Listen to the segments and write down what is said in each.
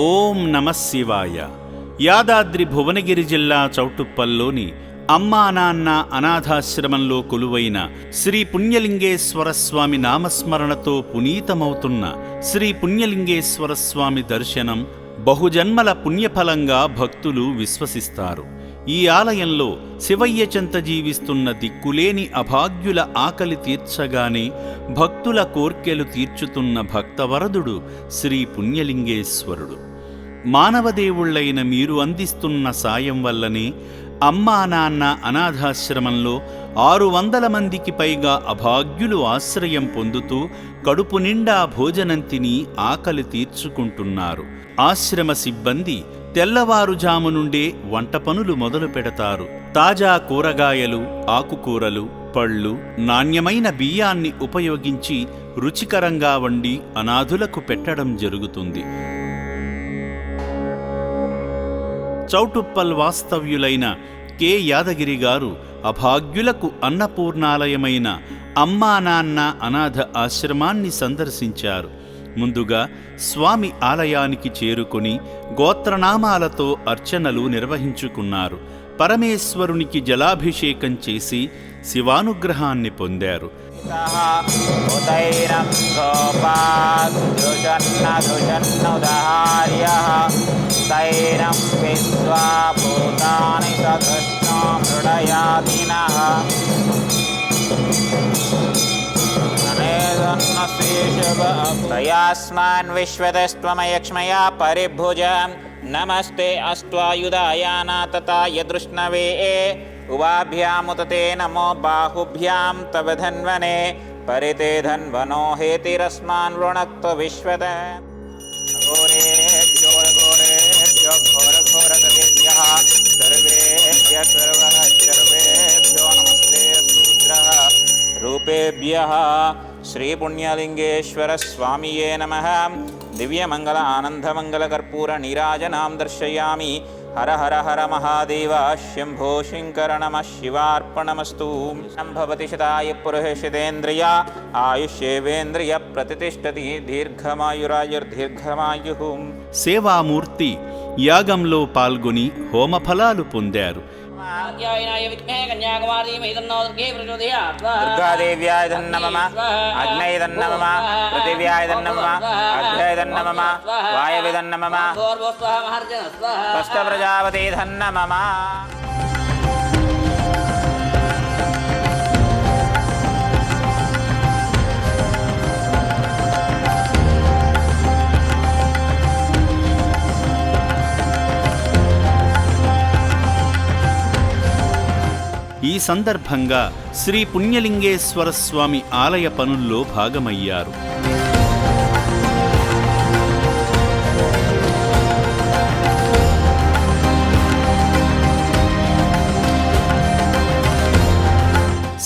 ఓం నమః శివాయ. యాదాద్రి భువనగిరి జిల్లా చౌటుప్పల్లోని అమ్మా నాన్న అనాథాశ్రమంలో కొలువైన శ్రీ పుణ్యలింగేశ్వర స్వామి నామస్మరణతో పునీతమవుతున్న శ్రీ పుణ్యలింగేశ్వర స్వామి దర్శనం బహుజన్మల పుణ్యఫలంగా భక్తులు విశ్వసిస్తారు. ఈ ఆలయంలో శివయ్య చెంత జీవిస్తున్న దిక్కులేని అభాగ్యుల ఆకలి తీర్చగానే భక్తుల కోర్కెలు తీర్చుతున్న భక్తవరదుడు శ్రీ పుణ్యలింగేశ్వరుడు. మానవదేవుళ్లైన మీరు అందిస్తున్న సాయం వల్లనే అమ్మా నాన్న అనాథాశ్రమంలో 600 మందికి పైగా అభాగ్యులు ఆశ్రయం పొందుతూ కడుపు నిండా భోజనం తిని ఆకలి తీర్చుకుంటున్నారు. ఆశ్రమ సిబ్బంది తెల్లవారుజాము నుండే వంట పనులు మొదలు పెడతారు. తాజా కూరగాయలు, ఆకుకూరలు, పళ్ళు, నాణ్యమైన బియ్యాన్ని ఉపయోగించి రుచికరంగా వండి అనాథులకు పెట్టడం జరుగుతుంది. చౌటుప్పల్ వాస్తవ్యులైన కె యాదగిరి గారు అభాగ్యులకు అన్నపూర్ణాలయమైన అమ్మా నాన్న అనాథ ఆశ్రమాన్ని సందర్శించారు. ముందుగా స్వామి ఆలయానికి చేరుకొని గోత్రనామాలతో అర్చనలు నిర్వహించుకున్నారు. పరమేశ్వరునికి జలాభిషేకం చేసి శివానుగ్రహాన్ని పొందారు. తయాస్మాన్ విశ్వతస్త్వమయక్ష్మయా పరిభుజ నమస్తే అస్త్వాయుధాయాన తథాయ దృష్ణవే ఉవాభ్యాముతతే నమో బాహుభ్యాం తవ ధన్వనే పరితే ధన్వనో హేతిరస్మాన్ వృణక్త విశ్వత ఘోరేభ్యో ఘోరేభ్యో ఘోరఘోరగతిభ్యః సర్వేభ్యః సర్వేభ్యో నమస్తే శూద్రః రూపేభ్యః శ్రీ పుణ్యలింగేశ్వర స్వామియే నమః. దివ్యమంగళ ఆనందమంగళ కర్పూర నీరాజనాం దర్శయామి. హర హర హర మహాదేవ శంభో శంకర నమః శివార్పణమస్తు. సంభవతి శతాయ పురుషేంద్రియ ఆయుష్యేవేంద్రియ ప్రతిష్టతి దీర్ఘమాయురాయుర్దీర్ఘమాయు. సేవామూర్తి యాగంలో పాల్గొని హోమఫలాలు పొందారు. దుర్గాదేవ్యాయ ధన్నమమ అగ్నయ ధన్నమమ పృథివ్యాయ ధన్నమమ అగ్నయ ధన్నమమ వాయవే ధన్నమమ స్పష్ట ప్రజాపతే ధన్నమమ. ఈ సందర్భంగా శ్రీ పుణ్యలింగేశ్వర స్వామి ఆలయ పనుల్లో భాగమయ్యారు.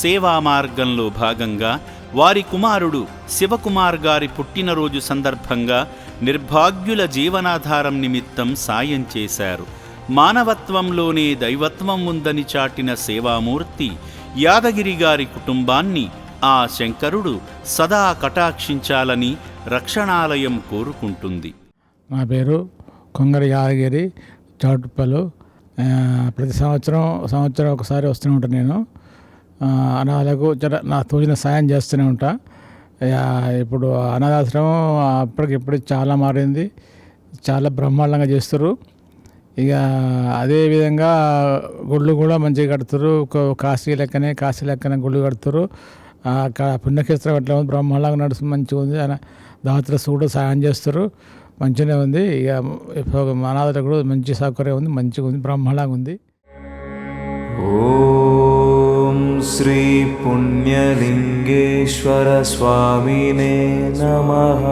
సేవా మార్గంలో భాగంగా వారి కుమారుడు శివకుమార్ గారి పుట్టినరోజు సందర్భంగా నిర్భాగ్యుల జీవనాధారం నిమిత్తం సాయం చేశారు. మానవత్వంలోనే దైవత్వం ఉందని చాటిన సేవామూర్తి యాదగిరి గారి కుటుంబాన్ని ఆ శంకరుడు సదా కటాక్షించాలని రక్షణాలయం కోరుకుంటుంది. నా పేరు కొంగరి యాదగిరి, చౌటుప్పలు. ప్రతి సంవత్సరం ఒకసారి వస్తూనే ఉంటాను. నేను అనాథలకు నా తోచిన సాయం చేస్తూనే ఉంటా. ఇప్పుడు అనాథాశ్రమం అప్పటికిప్పుడు చాలా మారింది, చాలా బ్రహ్మాండంగా చేస్తారు. ఇక అదేవిధంగా గుళ్ళు కూడా మంచిగా కడుతురు. కాశీ లెక్కనే గుళ్ళు కడుతురు. అక్కడ పుణ్యక్షేత్రం ఎట్లా ఉంది, బ్రహ్మాండంగా నడుస్తుంది, మంచిగా ఉంది. దాతలు కూడా సాయం చేస్తారు, మంచిగానే ఉంది. ఇక అనాథలకు కూడా మంచి సౌకర్యం ఉంది, మంచిగా ఉంది, బ్రహ్మాండంగా ఉంది. ఓం శ్రీ పుణ్యలింగేశ్వర స్వామినే నమః.